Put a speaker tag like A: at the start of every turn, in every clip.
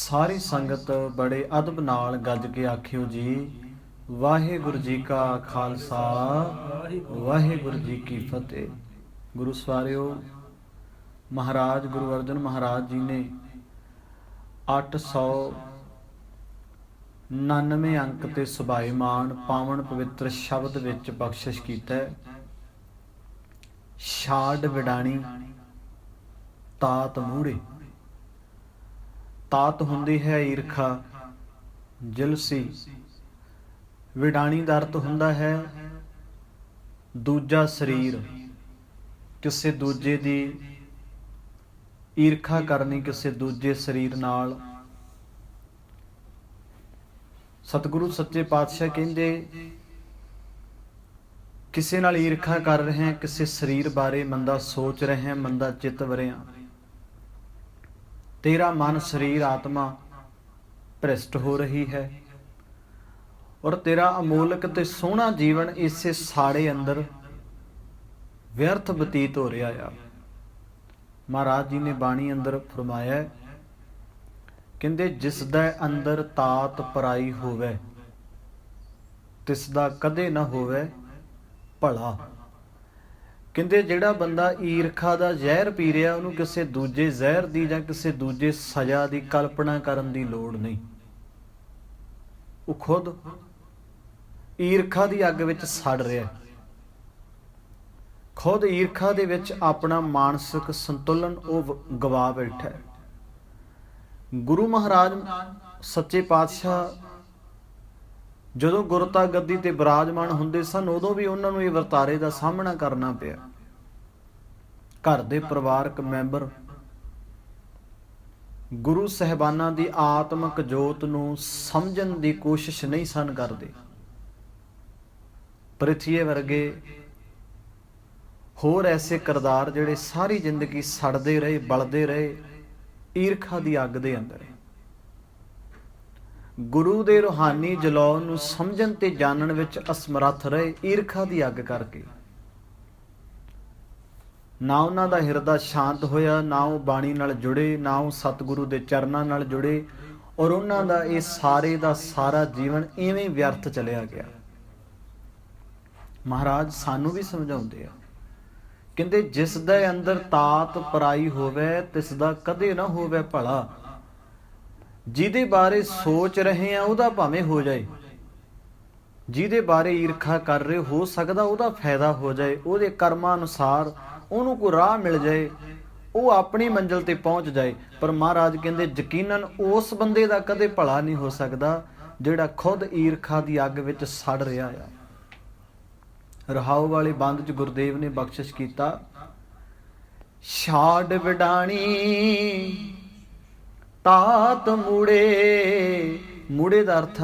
A: सारी संगत बड़े अदब नाल गज के आखियो जी, वाहेगुरु जी का खालसा वाहेगुरु जी की फतेह। गुरु सवारियो, महाराज गुरु अर्जन महाराज जी ने 899 अंक ते सुभाईमान पावन पवित्र शब्द विच बख्शिश कीता है। छाड़ विडाणी तात मूड़े। तात हुंदी है ईरखा, जिलसी। विडाणी दा अर्थ हुंदा है दूजा शरीर, किसी दूजे दी ईरखा करनी, किसी दूजे शरीर नाल। सतगुरु सच्चे पातशाह कहंदे किसी नाल ईरखा कर रहे हैं, किसी शरीर बारे मंदा सोच रहे हैं, मंदा चित वरिया, तेरा मन शरीर आत्मा भ्रिष्ट हो रही है और तेरा अमोलक ते सोहना जीवन इसे साड़े अंदर व्यर्थ बतीत हो रहा है। महाराज जी ने बाणी अंदर फरमाया, कहंदे जिसदा अंदर तात पराई होवे तिसदा कदे ना होवे भला। कहंदे जिहड़ा बंदा ईरखा दा जहर पी रिहा, उहनूं किसी दूजे जहर दी जां किसी दूजे सज़ा दी कल्पना करन दी लोड़ नहीं। वो खुद ईरखा दी अग विच सड़ रिहा, खुद ईरखा दे विच अपना मानसिक संतुलन वो गवा बैठा है। गुरु महाराज सच्चे पातशाह ਜਦੋਂ ਗੁਰਤਾ ਗੱਦੀ ਤੇ ਬਿਰਾਜਮਾਨ ਹੁੰਦੇ ਸਨ, ਉਦੋਂ ਵੀ ਉਹਨਾਂ ਨੂੰ ਇਹ ਵਰਤਾਰੇ ਦਾ ਸਾਹਮਣਾ ਕਰਨਾ ਪਿਆ। ਘਰ ਦੇ ਪਰਿਵਾਰਕ ਮੈਂਬਰ ਗੁਰੂ ਸਾਹਿਬਾਨਾਂ ਦੀ ਆਤਮਿਕ ਜੋਤ ਨੂੰ ਸਮਝਣ ਦੀ ਕੋਸ਼ਿਸ਼ ਨਹੀਂ ਸਨ ਕਰਦੇ। ਪ੍ਰਿਥਵੀ ਵਰਗੇ ਹੋਰ ਐਸੇ ਕਿਰਦਾਰ ਜਿਹੜੇ ਸਾਰੀ ਜ਼ਿੰਦਗੀ ਸੜਦੇ ਰਹੇ, ਬਲਦੇ ਰਹੇ ਈਰਖਾ ਦੀ ਅੱਗ ਦੇ ਅੰਦਰ। गुरु दे रूहानी जलाउ नूं समझण ते जानण विच असमर्थ रहे ईरखा दी अग करके। ना उन्हां दा हिरदा शांत होया, ना वो बाणी नाल जुड़े, ना वो सतगुरु दे चरनां नाल जुड़े और उन्हां दा ये सारे दा सारा जीवन इवें व्यर्थ चलिया गया। महाराज सानू भी समझाउंदे आ, कहंदे जिस दे अंदर तात पराई होवे तिस दा कदे ना होवे भला। ਜਿਹਦੇ ਬਾਰੇ ਸੋਚ ਰਹੇ ਆ ਉਹਦਾ ਭਾਵੇਂ ਹੋ ਜਾਏ, ਜਿਹਦੇ ਬਾਰੇ ਈਰਖਾ ਕਰ ਰਹੇ ਹੋ ਸਕਦਾ ਉਹਦਾ ਫਾਇਦਾ ਹੋ ਜਾਏ, ਉਹਦੇ ਕਰਮਾਂ ਅਨੁਸਾਰ ਉਹਨੂੰ ਕੋਈ ਰਾਹ ਮਿਲ ਜਾਏ, ਉਹ ਆਪਣੀ ਮੰਜ਼ਿਲ ਤੇ ਪਹੁੰਚ ਜਾਏ। ਪਰ ਮਹਾਰਾਜ ਕਹਿੰਦੇ ਯਕੀਨਨ ਉਸ ਬੰਦੇ ਦਾ ਕਦੇ ਭਲਾ ਨਹੀਂ ਹੋ ਸਕਦਾ ਜਿਹੜਾ ਖੁਦ ਈਰਖਾ ਦੀ ਅੱਗ ਵਿੱਚ ਸੜ ਰਿਹਾ ਆ। ਰਹਾਉ ਵਾਲੇ ਬੰਦ 'ਚ ਗੁਰਦੇਵ ਨੇ ਬਖਸ਼ਿਸ਼ ਕੀਤਾ, ਛਾੜ ਵਿਡਾਣੀ ਤਾਤ ਮੂੜੇ। ਮੂੜੇ ਦਾ ਅਰਥ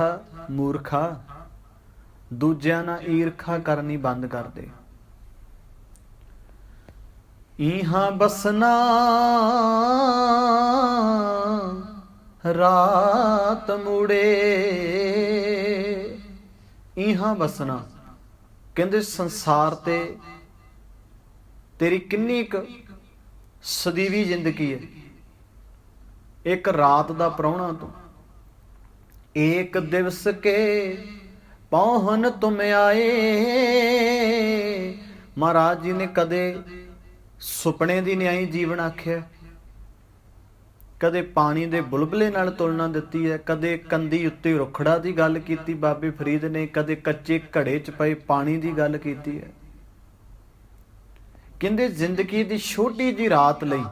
A: ਮੂਰਖਾ, ਦੂਜਿਆਂ ਨਾਲ ਈਰਖਾ ਕਰਨੀ ਬੰਦ ਕਰ ਦੇ। ਇਹਾਂ ਬਸਨਾ ਰਾਤ ਮੂੜੇ। ਇਹਾਂ ਬਸਨਾ ਕਹਿੰਦੇ ਸੰਸਾਰ ਤੇ ਤੇਰੀ ਕਿੰਨੀ ਕੁ ਸਦੀਵੀ ਜ਼ਿੰਦਗੀ ਹੈ। एक रात दा प्राहुणा तू, एक दिवस के पौहन तुम आए। महाराज जी ने कदे सुपने दी न्याई जीवन आख्या, कदे पानी दे बुलबुले नाल तुलना दिती है, कदे कंदी उत्ते रुखड़ा दी गल कीती बाबे फरीद ने, कदे कच्चे घड़े च पए पानी दी गल कीती है। कहंदे जिंदगी दी छोटी जी रात लई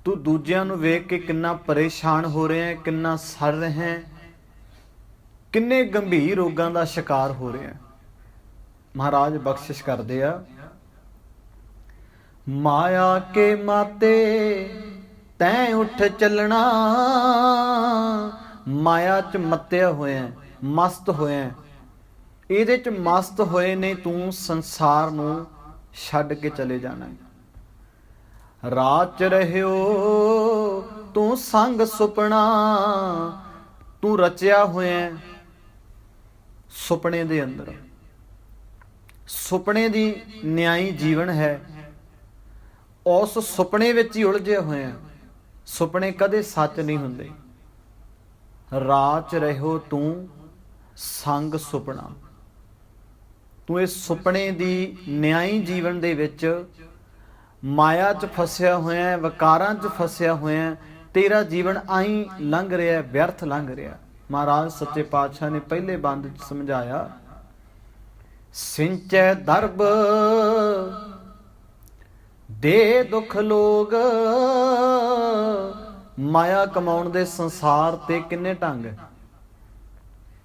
A: तू दूजिਆਂ ਨੂੰ ਵੇਖ ਕੇ ਕਿੰਨਾ ਪਰੇਸ਼ਾਨ ਹੋ ਰਿਹਾ ਹੈ, ਕਿੰਨਾ ਸੜ ਰਿਹਾ ਹੈ, ਕਿੰਨੇ ਗੰਭੀਰ ਰੋਗਾਂ ਦਾ ਸ਼ਿਕਾਰ ਹੋ ਰਿਹਾ ਹੈ। ਮਹਾਰਾਜ ਬਖਸ਼ਿਸ਼ ਕਰਦੇ ਆ, ਮਾਇਆ ਕੇ ਮਾਤੇ ਤੈਂ ਉੱਠ ਚੱਲਣਾ। ਮਾਇਆ 'ਚ ਮੱਤਿਆ ਹੋਇਆ, ਮਸਤ ਹੋਇਆ, ਇਹਦੇ 'ਚ ਮਸਤ ਹੋਏ ਨੇ ਤੂੰ ਸੰਸਾਰ ਨੂੰ ਛੱਡ ਕੇ ਚਲੇ ਜਾਣਾ ਹੈ। ਰਾਤ 'ਚ ਰਹਿਓ ਤੂੰ ਸੰਗ ਸੁਪਨਾ। ਤੂੰ ਰਚਿਆ ਹੋਇਆ ਸੁਪਨੇ ਦੇ ਅੰਦਰ, ਸੁਪਨੇ ਦੀ ਨਿਆਈ ਜੀਵਨ ਹੈ, ਉਸ ਸੁਪਨੇ ਵਿੱਚ ਹੀ ਉਲਝੇ ਹੋਏ ਆ। ਸੁਪਨੇ ਕਦੇ ਸੱਚ ਨਹੀਂ ਹੁੰਦੇ। ਰਾਚ ਰਹਿਓ ਤੂੰ ਸੰਗ ਸੁਪਨਾ। ਤੂੰ ਇਸ ਸੁਪਨੇ ਦੀ ਨਿਆਈ ਜੀਵਨ ਦੇ ਵਿੱਚ ਮਾਇਆ 'ਚ ਫਸਿਆ ਹੋਇਆ, ਵਿਕਾਰਾਂ 'ਚ ਫਸਿਆ ਹੋਇਆ। ਤੇਰਾ ਜੀਵਨ ਆਈ ਲੰਘ ਰਿਹਾ, ਵਿਅਰਥ ਲੰਘ ਰਿਹਾ। ਮਹਾਰਾਜ ਸੱਚੇ ਪਾਤਸ਼ਾਹ ਨੇ ਪਹਿਲੇ ਬੰਦ 'ਚ ਸਮਝਾਇਆ, ਸਿੰਚੈ ਦਰਬ ਦੇ ਦੁੱਖ ਲੋਗ। ਮਾਇਆ ਕਮਾਉਣ ਦੇ ਸੰਸਾਰ ਤੇ ਕਿੰਨੇ ਢੰਗ ਹੈ,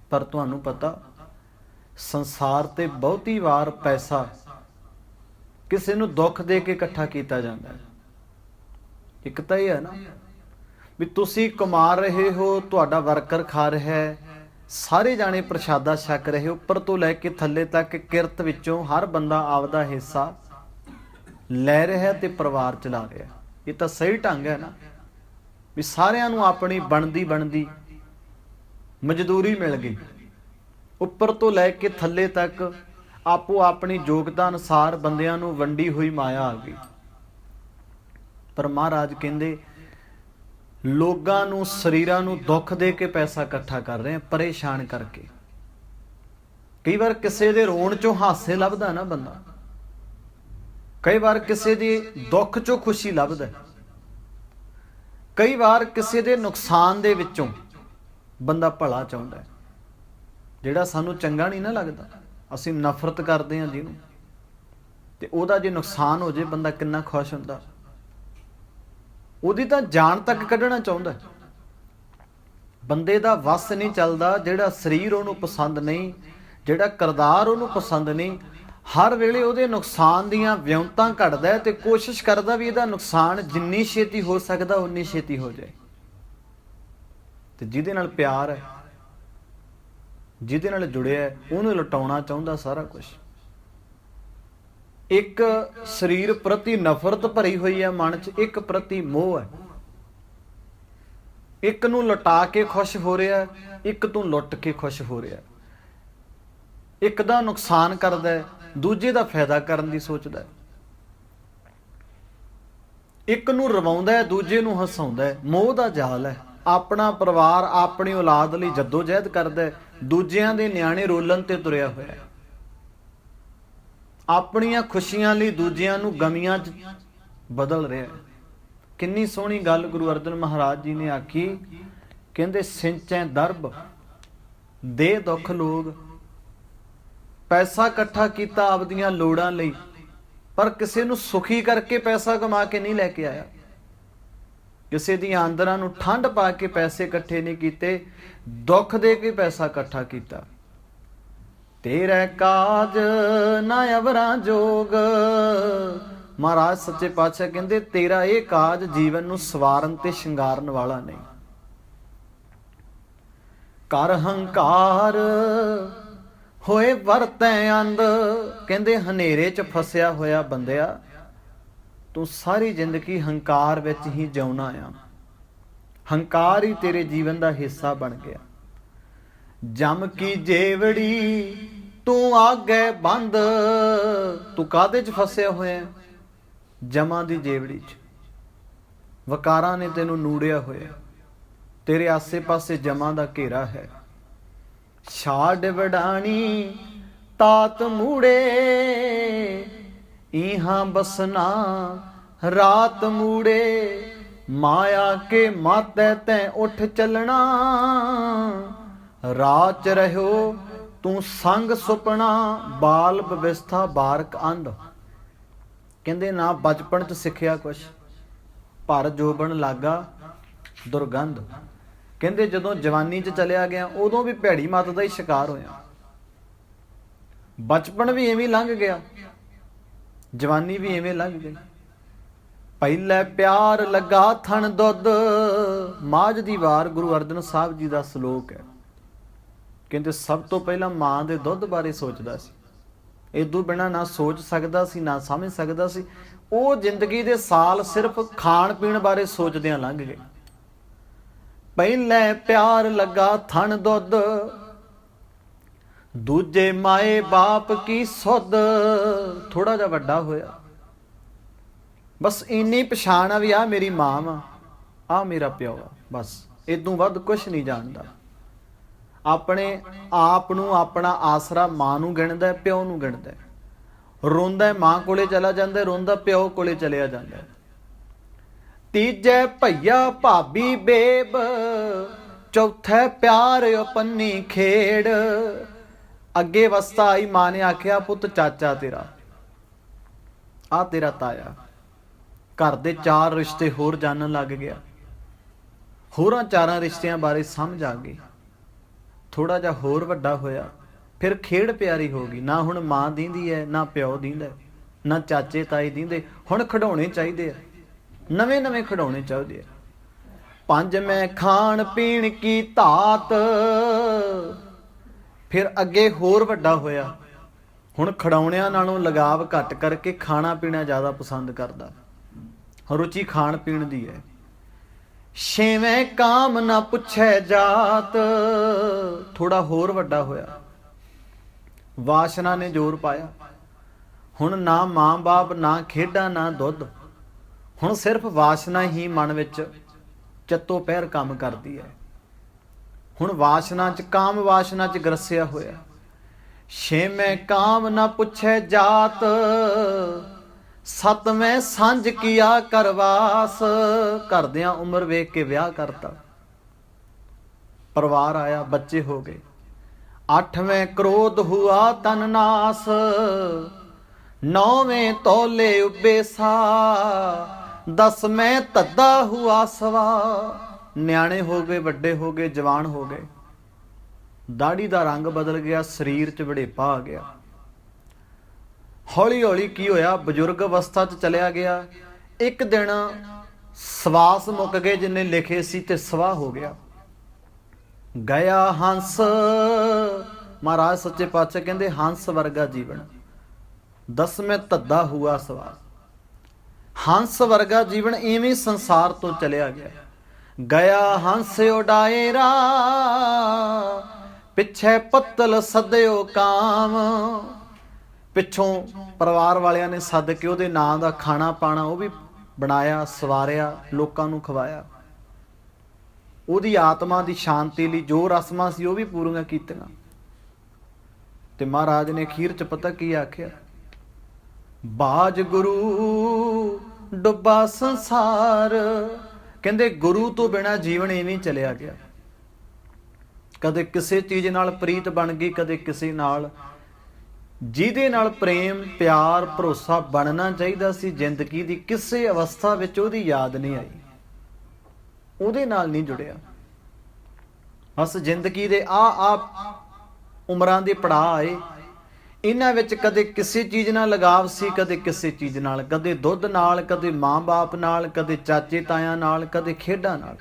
A: ਪਰ ਤੁਹਾਨੂੰ ਪਤਾ ਸੰਸਾਰ ਤੇ ਬਹੁਤੀ ਵਾਰ ਪੈਸਾ ਕਿਸੇ ਨੂੰ ਦੁੱਖ ਦੇ ਕੇ ਇਕੱਠਾ ਕੀਤਾ ਜਾਂਦਾ ਹੈ। ਇੱਕ ਤਾਂ ਇਹ ਹੈ ਨਾ ਵੀ ਤੁਸੀਂ ਕਮਾ ਰਹੇ ਹੋ, ਤੁਹਾਡਾ ਵਰਕਰ ਖਾ ਰਿਹਾ ਹੈ, ਸਾਰੇ ਜਾਣੇ ਪ੍ਰਸ਼ਾਦਾ ਛਕ ਰਹੇ, ਉੱਪਰ ਤੋਂ ਲੈ ਕੇ ਥੱਲੇ ਤੱਕ ਕਿਰਤ ਵਿੱਚੋਂ ਹਰ ਬੰਦਾ ਆਪਦਾ ਹਿੱਸਾ ਲੈ ਰਿਹਾ ਤੇ ਪਰਿਵਾਰ ਚਲਾ ਰਿਹਾ। ਇਹ ਤਾਂ ਸਹੀ ਢੰਗ ਹੈ ਨਾ ਵੀ ਸਾਰਿਆਂ ਨੂੰ ਆਪਣੀ ਬਣਦੀ ਮਜ਼ਦੂਰੀ ਮਿਲ ਗਈ, ਉੱਪਰ ਤੋਂ ਲੈ ਕੇ ਥੱਲੇ ਤੱਕ ਆਪੋ ਆਪਣੀ ਯੋਗਤਾ ਅਨੁਸਾਰ ਬੰਦਿਆਂ ਨੂੰ ਵੰਡੀ ਹੋਈ ਮਾਇਆ ਆ ਗਈ। ਪਰ ਮਹਾਰਾਜ ਕਹਿੰਦੇ ਲੋਕਾਂ ਨੂੰ, ਸਰੀਰਾਂ ਨੂੰ ਦੁੱਖ ਦੇ ਕੇ ਪੈਸਾ ਇਕੱਠਾ ਕਰ ਰਹੇ ਆ, ਪਰੇਸ਼ਾਨ ਕਰਕੇ। ਕਈ ਵਾਰ ਕਿਸੇ ਦੇ ਰੋਣ ਚੋਂ ਹਾਸੇ ਲੱਭਦਾ ਨਾ ਬੰਦਾ, ਕਈ ਵਾਰ ਕਿਸੇ ਦੇ ਦੁੱਖ ਚੋਂ ਖੁਸ਼ੀ ਲੱਭਦਾ, ਕਈ ਵਾਰ ਕਿਸੇ ਦੇ ਨੁਕਸਾਨ ਦੇ ਵਿੱਚੋਂ ਬੰਦਾ ਭਲਾ ਚਾਹੁੰਦਾ। ਜਿਹੜਾ ਸਾਨੂੰ ਚੰਗਾ ਨਹੀਂ ਨਾ ਲੱਗਦਾ, ਅਸੀਂ ਨਫ਼ਰਤ ਕਰਦੇ ਹਾਂ ਜਿਹਨੂੰ, ਤੇ ਉਹਦਾ ਜੇ ਨੁਕਸਾਨ ਹੋ ਜੇ ਬੰਦਾ ਕਿੰਨਾ ਖੁਸ਼ ਹੁੰਦਾ। ਉਹਦੀ ਤਾਂ ਜਾਨ ਤੱਕ ਕੱਢਣਾ ਚਾਹੁੰਦਾ। ਬੰਦੇ ਦਾ ਵੱਸ ਨਹੀਂ ਚੱਲਦਾ, ਜਿਹੜਾ ਸਰੀਰ ਉਹਨੂੰ ਪਸੰਦ ਨਹੀਂ, ਜਿਹੜਾ ਕਿਰਦਾਰ ਉਹਨੂੰ ਪਸੰਦ ਨਹੀਂ, ਹਰ ਵੇਲੇ ਉਹਦੇ ਨੁਕਸਾਨ ਦੀਆਂ ਵਿਉਂਤਾਂ ਘੜਦਾ ਤੇ ਕੋਸ਼ਿਸ਼ ਕਰਦਾ ਵੀ ਇਹਦਾ ਨੁਕਸਾਨ ਜਿੰਨੀ ਛੇਤੀ ਹੋ ਸਕਦਾ ਉਨੀ ਛੇਤੀ ਹੋ ਜਾਏ। ਤੇ ਜਿਹਦੇ ਨਾਲ ਪਿਆਰ ਹੈ, ਜਿਹਦੇ ਨਾਲ ਜੁੜਿਆ, ਉਹਨੂੰ ਲੁਟਾਉਣਾ ਚਾਹੁੰਦਾ ਸਾਰਾ ਕੁਝ। ਇੱਕ ਸਰੀਰ ਪ੍ਰਤੀ ਨਫ਼ਰਤ ਭਰੀ ਹੋਈ ਹੈ ਮਨ 'ਚ, ਇੱਕ ਪ੍ਰਤੀ ਮੋਹ ਹੈ। ਇੱਕ ਨੂੰ ਲੁਟਾ ਕੇ ਖੁਸ਼ ਹੋ ਰਿਹਾ, ਇੱਕ ਤੋਂ ਲੁੱਟ ਕੇ ਖੁਸ਼ ਹੋ ਰਿਹਾ। ਇੱਕ ਦਾ ਨੁਕਸਾਨ ਕਰਦਾ, ਦੂਜੇ ਦਾ ਫਾਇਦਾ ਕਰਨ ਦੀ ਸੋਚਦਾ। ਇੱਕ ਨੂੰ ਰਵਾਉਂਦਾ, ਦੂਜੇ ਨੂੰ ਹਸਾਉਂਦਾ। ਮੋਹ ਦਾ ਜਾਲ ਹੈ। ਆਪਣਾ ਪਰਿਵਾਰ, ਆਪਣੀ ਔਲਾਦ ਲਈ ਜੱਦੋ-ਜਹਿਦ ਕਰਦਾ, ਦੂਜਿਆਂ ਦੇ ਨਿਆਣੇ ਰੋਲਣ ਤੇ ਤੁਰਿਆ ਹੋਇਆ। ਆਪਣੀਆਂ ਖੁਸ਼ੀਆਂ ਲਈ ਦੂਜਿਆਂ ਨੂੰ ਗਮੀਆਂ 'ਚ ਬਦਲ ਰਿਹਾ। ਕਿੰਨੀ ਸੋਹਣੀ ਗੱਲ ਗੁਰੂ ਅਰਜਨ ਮਹਾਰਾਜ ਜੀ ਨੇ ਆਖੀ, ਕਹਿੰਦੇ ਸਿੰਚੈ ਦਰਬ ਦੇ ਦੁੱਖ ਲੋਗ। ਪੈਸਾ ਇਕੱਠਾ ਕੀਤਾ ਆਪਦੀਆਂ ਲੋੜਾਂ ਲਈ, ਪਰ ਕਿਸੇ ਨੂੰ ਸੁਖੀ ਕਰਕੇ ਪੈਸਾ ਕਮਾ ਕੇ ਨਹੀਂ ਲੈ ਕੇ ਆਇਆ। ਕਿਸੇ ਦੀਆਂ ਆਂਦਰਾਂ ਨੂੰ ਠੰਡ ਪਾ ਕੇ ਪੈਸੇ ਇਕੱਠੇ ਨਹੀਂ ਕੀਤੇ, ਦੁੱਖ ਦੇ ਕੇ ਪੈਸਾ ਇਕੱਠਾ ਕੀਤਾ। ਤੇਰਾ ਕਾਜ ਨਾ ਅਵਰਾਂ ਜੋਗ। ਮਹਾਰਾਜ ਸੱਚੇ ਪਾਤਸ਼ਾਹ ਕਹਿੰਦੇ ਤੇਰਾ ਇਹ ਕਾਜ ਜੀਵਨ ਨੂੰ ਸਵਾਰਨ ਤੇ ਸ਼ਿੰਗਾਰਨ ਵਾਲਾ ਨਹੀਂ। ਕਰ ਹੰਕਾਰ ਹੋਏ ਵਰਤੈ ਅੰਧ। ਕਹਿੰਦੇ ਹਨੇਰੇ 'ਚ ਫਸਿਆ ਹੋਇਆ ਬੰਦਿਆ, ਤੂੰ ਸਾਰੀ ਜ਼ਿੰਦਗੀ ਹੰਕਾਰ ਵਿੱਚ ਹੀ ਜਿਉਣਾ ਆ। ਹੰਕਾਰ ਹੀ ਤੇਰੇ ਜੀਵਨ ਦਾ ਹਿੱਸਾ ਬਣ ਗਿਆ। ਜਮ ਕੀ ਜੇਵੜੀ ਤੂੰ ਆਗੇ ਬੰਦ। ਤੂੰ ਕਾਹਦੇ 'ਚ ਫਸਿਆ ਹੋਇਆ? ਜਮਾਂ ਦੀ ਜੇਵੜੀ 'ਚ। ਵਕਾਰਾਂ ਨੇ ਤੈਨੂੰ ਨੂੜਿਆ ਹੋਇਆ, ਤੇਰੇ ਆਸੇ ਪਾਸੇ ਜਮਾਂ ਦਾ ਘੇਰਾ ਹੈ। ਛਾੜ ਵਡਾਣੀ ਤਾਤ ਮੂੜੇ, ਇਹਾਂ ਬਸਨਾ ਰਾਤ ਮੂੜੇ। ਮਾਇਆ ਕੇ ਮਾਤੈ ਤੈਂ ਉੱਠ ਚੱਲਣਾ, ਰਾਚ ਰਹਿਓ ਤੂੰ ਸੰਗ ਸੁਪਨਾ। ਬਾਲ ਬਵਿਸਥਾ ਬਾਰਕ ਅੰਧ। ਕਹਿੰਦੇ ਨਾ ਬਚਪਨ 'ਚ ਸਿੱਖਿਆ ਕੁਛ, ਭਰ ਜੋਬਨ ਲਾਗਾ ਦੁਰਗੰਧ। ਕਹਿੰਦੇ ਜਦੋਂ ਜਵਾਨੀ 'ਚ ਚਲਿਆ ਗਿਆ ਉਦੋਂ ਵੀ ਭੈੜੀ ਮੱਤ ਦਾ ਹੀ ਸ਼ਿਕਾਰ ਹੋਇਆ। ਬਚਪਨ ਵੀ ਐਵੇਂ ਲੰਘ ਗਿਆ, ਜਵਾਨੀ ਵੀ ਐਵੇਂ ਲੰਘ ਗਈ। ਪਹਿਲੇ ਪਿਆਰ ਲੱਗਾ ਥਣ ਦੁੱਧ। ਮਾਝ ਦੀ ਵਾਰ ਗੁਰੂ ਅਰਜਨ ਸਾਹਿਬ ਜੀ ਦਾ ਸ਼ਲੋਕ ਹੈ। ਕਹਿੰਦੇ ਸਭ ਤੋਂ ਪਹਿਲਾਂ ਮਾਂ ਦੇ ਦੁੱਧ ਬਾਰੇ ਸੋਚਦਾ ਸੀ, ਇਦੋਂ ਬਿਨਾਂ ਨਾ ਸੋਚ ਸਕਦਾ ਸੀ ਨਾ ਸਮਝ ਸਕਦਾ ਸੀ। ਉਹ ਜ਼ਿੰਦਗੀ ਦੇ ਸਾਲ ਸਿਰਫ ਖਾਣ ਪੀਣ ਬਾਰੇ ਸੋਚਦਿਆਂ ਲੰਘ ਗਏ। ਪਹਿਲੇ ਪਿਆਰ ਲੱਗਾ ਥਣ ਦੁੱਧ, ਦੂਜੇ ਮਾਏ ਬਾਪ ਕੀ ਸੁੱਧ। ਥੋੜਾ ਜਿਹਾ ਵੱਡਾ ਹੋਇਆ, ਬਸ ਇੰਨੀ ਪਛਾਣ ਆ ਵੀ ਆ ਮੇਰੀ ਮਾਂ ਵਾ, ਆ ਮੇਰਾ ਪਿਓ ਆ, ਬਸ ਇਦੋਂ ਵੱਧ ਕੁਛ ਨਹੀਂ ਜਾਣਦਾ। ਆਪਣੇ ਆਪ ਨੂੰ ਆਪਣਾ ਆਸਰਾ ਮਾਂ ਨੂੰ ਗਿਣਦਾ, ਪਿਓ ਨੂੰ ਗਿਣਦਾ। ਰੋਂਦਾ ਮਾਂ ਕੋਲੇ ਚਲਾ ਜਾਂਦਾ, ਰੋਂਦਾ ਪਿਓ ਕੋਲੇ ਚਲਿਆ ਜਾਂਦਾ। ਤੀਜੇ ਭਈਆ ਭਾਬੀ ਬੇਬ, ਚੌਥੇ ਪਿਆਰ ਪੰਨੀ ਖੇੜ। ਅੱਗੇ ਅਵਸਥਾ ਆਈ, ਮਾਂ ਨੇ ਆਖਿਆ ਪੁੱਤ ਚਾਚਾ ਤੇਰਾ, ਆ ਤੇਰਾ ਤਾਇਆ। ਘਰ ਦੇ 4 ਰਿਸ਼ਤੇ ਹੋਰ ਜਾਣਨ ਲੱਗ ਗਿਆ। ਹੋਰਾਂ 4 ਰਿਸ਼ਤਿਆਂ ਬਾਰੇ ਸਮਝ ਆ ਗਈ। ਥੋੜਾ ਜਿਹਾ ਹੋਰ ਵੱਡਾ ਹੋਇਆ, ਫਿਰ ਖੇਡ ਪਿਆਰੀ ਹੋ ਗਈ। ਨਾ ਹੁਣ ਮਾਂ ਦੀਂਦੀ ਹੈ, ਨਾ ਪਿਓ ਦੀਂਦਾ, ਨਾ ਚਾਚੇ ਤਾਏ ਦੀਂਦੇ। ਹੁਣ ਖਿਡੌਣੇ ਚਾਹੀਦੇ ਆ, ਨਵੇਂ ਨਵੇਂ ਖਿਡੌਣੇ ਚਾਹੀਦੇ ਆ। 5 ਮੈਂ ਖਾਣ ਪੀਣ ਕੀ ਧਾਤ। ਫਿਰ ਅੱਗੇ ਹੋਰ ਵੱਡਾ ਹੋਇਆ, ਹੁਣ ਖਿਡੌਣਿਆਂ ਨਾਲੋਂ ਲਗਾਵ ਘੱਟ ਕਰਕੇ ਖਾਣਾ ਪੀਣਾ ਜ਼ਿਆਦਾ ਪਸੰਦ ਕਰਦਾ। ਰੁਚੀ ਖਾਣ ਪੀਣ ਦੀ ਹੈ। 6ਵੇਂ ਕਾਮ ਨਾ ਪੁੱਛੇ ਜਾਤ। ਥੋੜਾ ਹੋਰ ਵੱਡਾ ਹੋਇਆ, ਵਾਸ਼ਨਾ ਨੇ ਜ਼ੋਰ ਪਾਇਆ। ਹੁਣ ਨਾ ਮਾਂ ਬਾਪ, ਨਾ ਖੇਡਾਂ, ਨਾ ਦੁੱਧ। ਹੁਣ ਸਿਰਫ ਵਾਸ਼ਨਾ ਹੀ ਮਨ ਵਿੱਚ ਚੱਤੋ ਪਹਿਰ ਕੰਮ ਕਰਦੀ ਹੈ। ਹੁਣ ਵਾਸ਼ਨਾ ਚ, ਕਾਮ ਵਾਸ਼ਨਾ ਚ ਗਰਸਿਆ ਹੋਇਆ। 6ਵੇਂ ਕਾਮ ਨਾ ਪੁੱਛੇ ਜਾਤ। 7ਵੇਂ ਸਾਂਝ ਕੀਆ ਕਰਵਾਸ। ਘਰਦਿਆਂ ਉਮਰ ਵੇਖ ਕੇ ਵਿਆਹ ਕਰਤਾ, ਪਰਿਵਾਰ ਆਇਆ, ਬੱਚੇ ਹੋ ਗਏ। 8ਵੇਂ ਕ੍ਰੋਧ ਹੁਆ ਤਨ ਨਾਸ। 9ਵੇਂ ਤੋਲੇ ਉੱਬੇ ਸਾ। 10ਵੇਂ ਧੱਦਾ ਹੁਆ ਸਵਾ। ਨਿਆਣੇ ਹੋ ਗਏ, ਵੱਡੇ ਹੋ ਗਏ, ਜਵਾਨ ਹੋ ਗਏ। ਦਾੜੀ ਦਾ ਰੰਗ ਬਦਲ ਗਿਆ, ਸਰੀਰ 'ਚ ਵਡੇਪਾ ਆ ਗਿਆ। ਹੌਲੀ ਹੌਲੀ ਕੀ ਹੋਇਆ, ਬਜ਼ੁਰਗ ਅਵਸਥਾ 'ਚ ਚਲਿਆ ਗਿਆ। ਇੱਕ ਦਿਨ ਸਵਾਸ ਮੁੱਕ ਗਏ ਜਿੰਨੇ ਲਿਖੇ ਸੀ, ਤੇ ਸਵਾਹ ਹੋ ਗਿਆ। ਗਿਆ ਹੰਸ। ਮਹਾਰਾਜ ਸੱਚੇ ਪਾਤਸ਼ਾਹ ਕਹਿੰਦੇ ਹੰਸ ਵਰਗਾ ਜੀਵਨ। 10ਵੇਂ ਧੱਦਾ ਹੁਆ ਸਵਾ। ਹੰਸ ਵਰਗਾ ਜੀਵਨ ਇਵੇਂ ਸੰਸਾਰ ਤੋਂ ਚਲਿਆ ਗਿਆ। ਗਿਆ ਹੰਸ ਉਡਾਏਰਾ, ਪਿੱਛੇ ਪੱਤਲ ਸੱਦਿਓ ਕਾਮ। ਪਿੱਛੋਂ ਪਰਿਵਾਰ ਵਾਲਿਆਂ ਨੇ ਸੱਦ ਕੇ ਉਹਦੇ ਨਾਂ ਦਾ ਖਾਣਾ ਪਾਣਾ ਉਹ ਵੀ ਬਣਾਇਆ, ਸਵਾਰਿਆ, ਲੋਕਾਂ ਨੂੰ ਖਵਾਇਆ। ਉਹਦੀ ਆਤਮਾ ਦੀ ਸ਼ਾਂਤੀ ਲਈ ਜੋ ਰਸਮਾਂ ਸੀ ਉਹ ਵੀ ਪੂਰੀਆਂ ਕੀਤੀਆਂ। ਤੇ ਮਹਾਰਾਜ ਨੇ ਅਖੀਰ 'ਚ ਪਤਾ ਕੀ ਆਖਿਆ, ਬਾਜ ਗੁਰੂ ਡੁੱਬਾ ਸੰਸਾਰ। ਕਹਿੰਦੇ ਗੁਰੂ ਤੋਂ ਬਿਨਾਂ ਜੀਵਨ ਇਵੇਂ ਚਲਿਆ ਗਿਆ। ਕਦੇ ਕਿਸੇ ਚੀਜ਼ ਨਾਲ ਪ੍ਰੀਤ ਬਣ ਗਈ, ਕਦੇ ਕਿਸੇ ਨਾਲ। ਜਿਹਦੇ ਨਾਲ ਪ੍ਰੇਮ, ਪਿਆਰ, ਭਰੋਸਾ ਬਣਨਾ ਚਾਹੀਦਾ ਸੀ ਜ਼ਿੰਦਗੀ ਦੀ ਕਿਸੇ ਅਵਸਥਾ ਵਿੱਚ ਉਹਦੀ ਯਾਦ ਨਹੀਂ ਆਈ, ਉਹਦੇ ਨਾਲ ਨਹੀਂ ਜੁੜਿਆ। ਬਸ ਜ਼ਿੰਦਗੀ ਦੇ ਆ ਉਮਰਾਂ ਦੇ ਪੜਾਅ ਆਏ, ਇਹਨਾਂ ਵਿੱਚ ਕਦੇ ਕਿਸੇ ਚੀਜ਼ ਨਾਲ ਲਗਾਵ ਸੀ, ਕਦੇ ਕਿਸੇ ਚੀਜ਼ ਨਾਲ, ਕਦੇ ਦੁੱਧ ਨਾਲ, ਕਦੇ ਮਾਂ-ਬਾਪ ਨਾਲ, ਕਦੇ ਚਾਚੇ ਤਾਇਆਂ ਨਾਲ, ਕਦੇ ਖੇਡਾਂ ਨਾਲ,